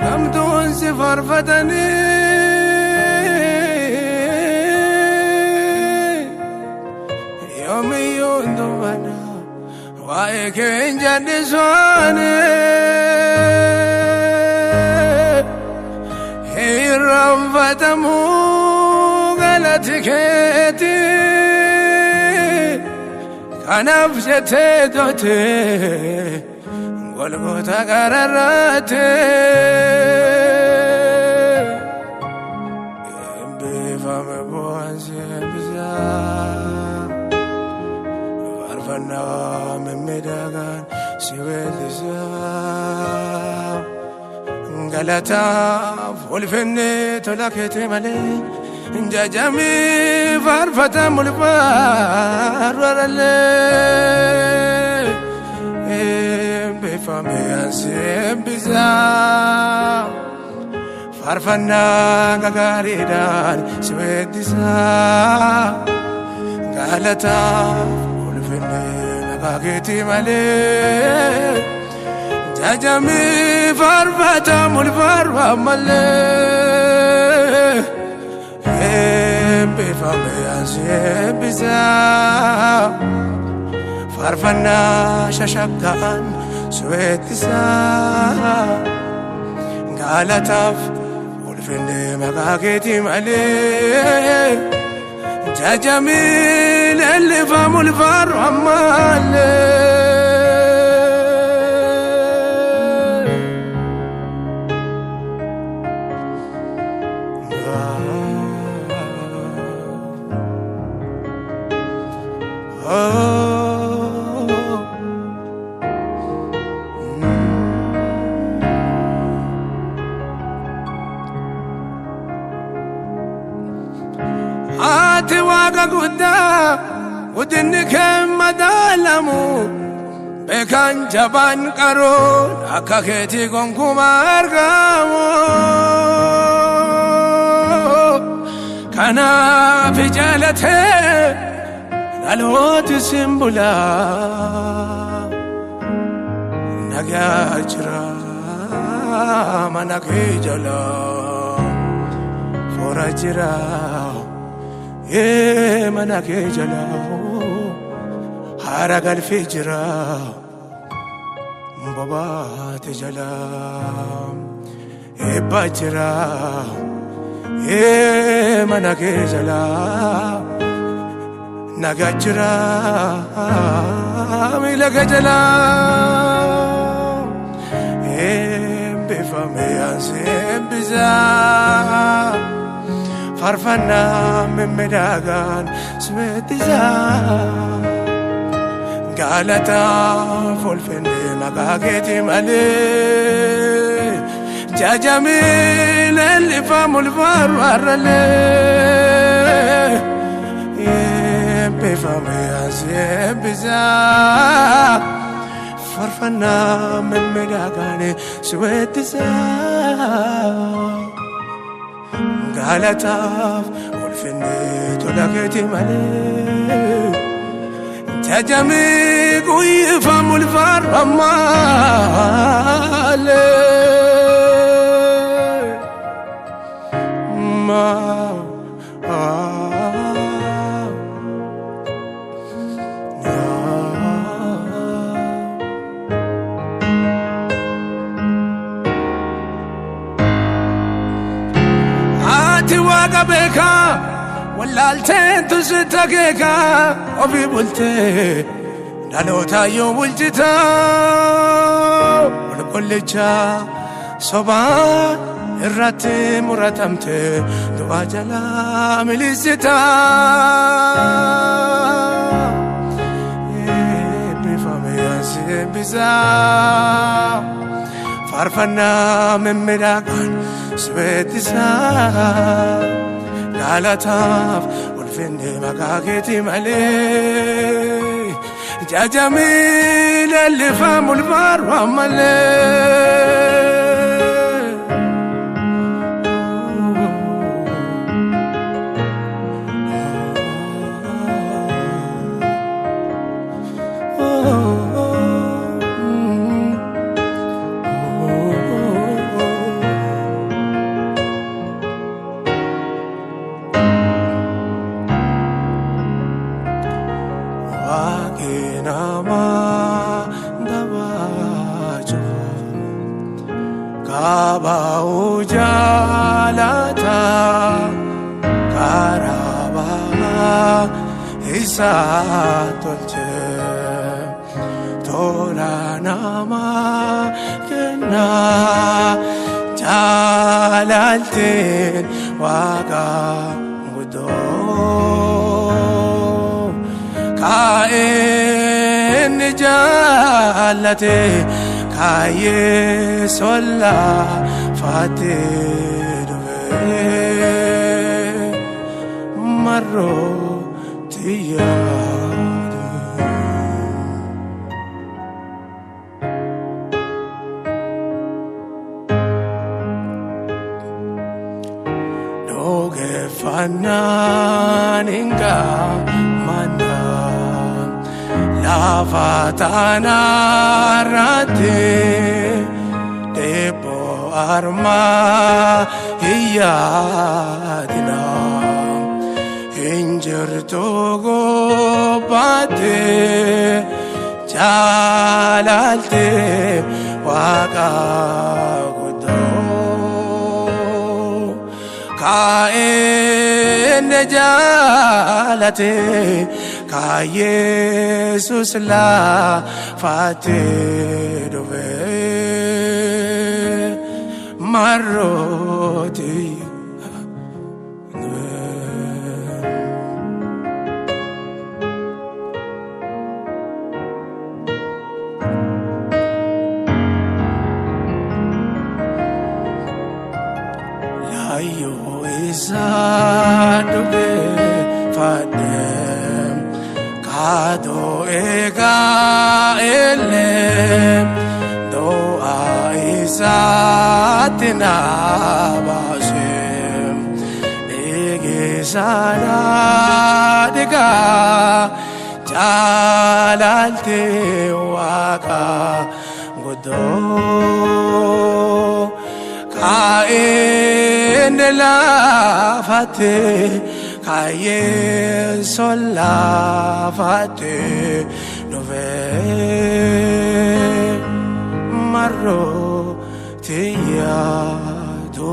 Ergamtuun si farfatanii yoomiyyuu hin dubbadha waa'ee keenya dhiisanii hin raanfatamu galati keeti kanaaf jettee doote Golgota gararrate bifame bu'ansi bisa farfanna memmedagan si weellisa galataaf ulfinni tola keete malee jajami farfata mulfaarrarallee bifame ansibisa farfanna gagariidhaan si weeddisa galataaf ulfinni maqaa keetii malee jajami farfata mulfaarra malee bifame ansibisa farfanna shashakkaan Sweetisa galataaf ulfinni maqaa keetii malee jajami leellifamu ulfaarru ammallee Ati waaqa guddaa guddinni kee madaalamu beekan jabaan qaroon akka keetii gonkumaa argamu kanaaf jaalatee dhalooti simbulaa nagaa jira mana kee jalaa foora jira mana kee jalaa haara galfii jira bobaate jalaa eebba jira mana kee jalaa nagaa jira miila kee jalaa eebbifame ansi eebbisa farfanna memmedagan sweetisa galataaf ulfinni maqaa keetii malee jajami leellifamu ulfaarru harralee eebbifame ansi eebbisa farfanna memmedagan sweetisa galataaf ulfinni tola keetii malee jajami guyyifamu ulfaarru ammallee Ati waaqa beekaa wallaalteen tusita keekaa ofii bultee dhaloota yoo bulchita qulqullicha sobaa irratti muratamte du'a jalaa milisita eebbifame ansi eebbisa farfanna memmedagan sweetisa galataaf ulfinni maqaa keetii malee jajami leellifamu ulfaarru ammallee aba'u jalata karaba isa tolche tola nama kena jalalten waga mudo kaen jalate kaye solla fatirve marro tiyade noge fananinga mana lavatana rate depo arma hiyadina injur togo bate jalalte waga gudo kaen jalate ka Jesus la fatedove maroti layo isaduge fadem kado ega ele do aisatina bashem ege sana dega jalalte waka godo kaen la fate kaye sola fate nove marro tia do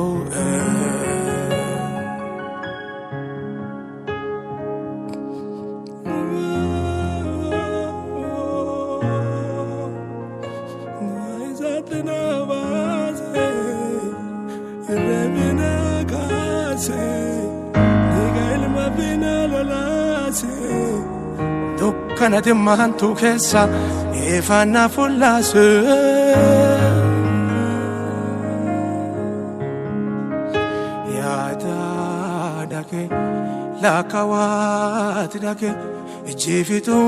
dukkana dimmantu keessa ifana fullaase yaada dake lakawat dake ijifitu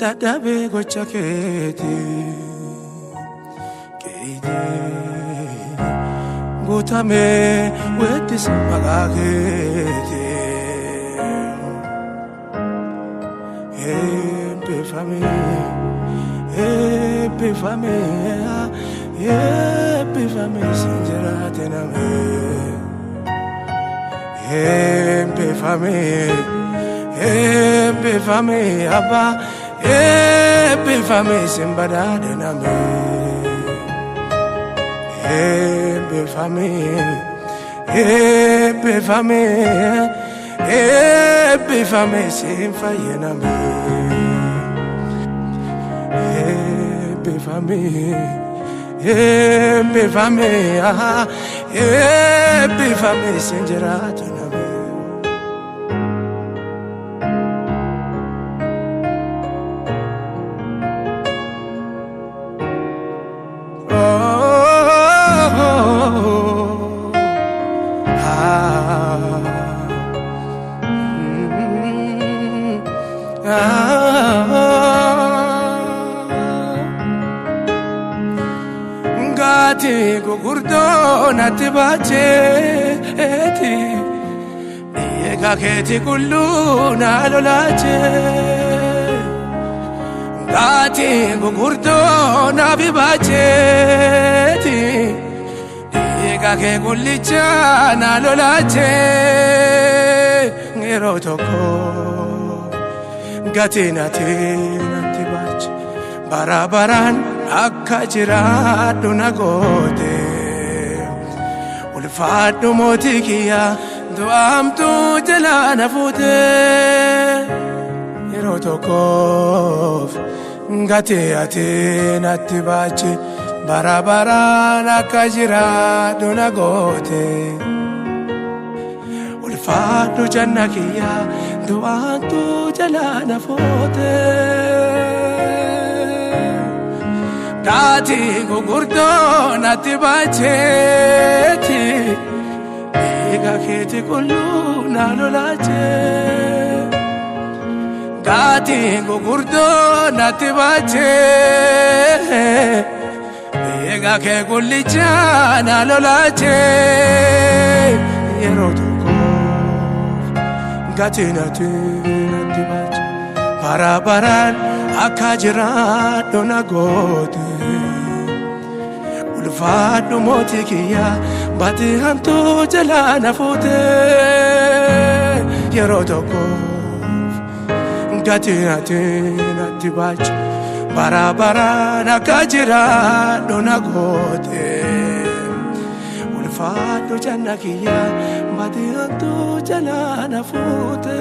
dadabe gochaketi keide gutame wetis magaketi Epifame singeratena me Epifame abba Epifame simbadadena me Epifame simfayena me Epifame singeratena me Gati gugurdo nati bache eti Ega keti kullu nalolache Gati gugurdo nabi bache eti Ega ke kullicha nalolache Ngero toko Gati nati bache Barabaran akka jiraadhu na goote ulfaadhu mootii kiyya du'aamtuu jalaa na fuute yeroo tokkoof gatii ati natti baache bara baraan akka jiraadhu na goote ulfaadhu janna kiyya du'aamtuu jalaa na fuute Gati gurguddoo natti baacheeti eega keeti kulluu na lolaache Gati gurguddoo natti baache eega kee kullicha na lolaache yeroo tokkoof gati natti baache bara baraan akka jiraadhu na goote ulfaadhu mootii kiyya baatee hamtuu jalaa na fuute yeroo tokkoof gatii natti baache bara baraan akka jiraadhu na goote ulfaadhu janna kiyya baatee hamtuu jalaa na fuute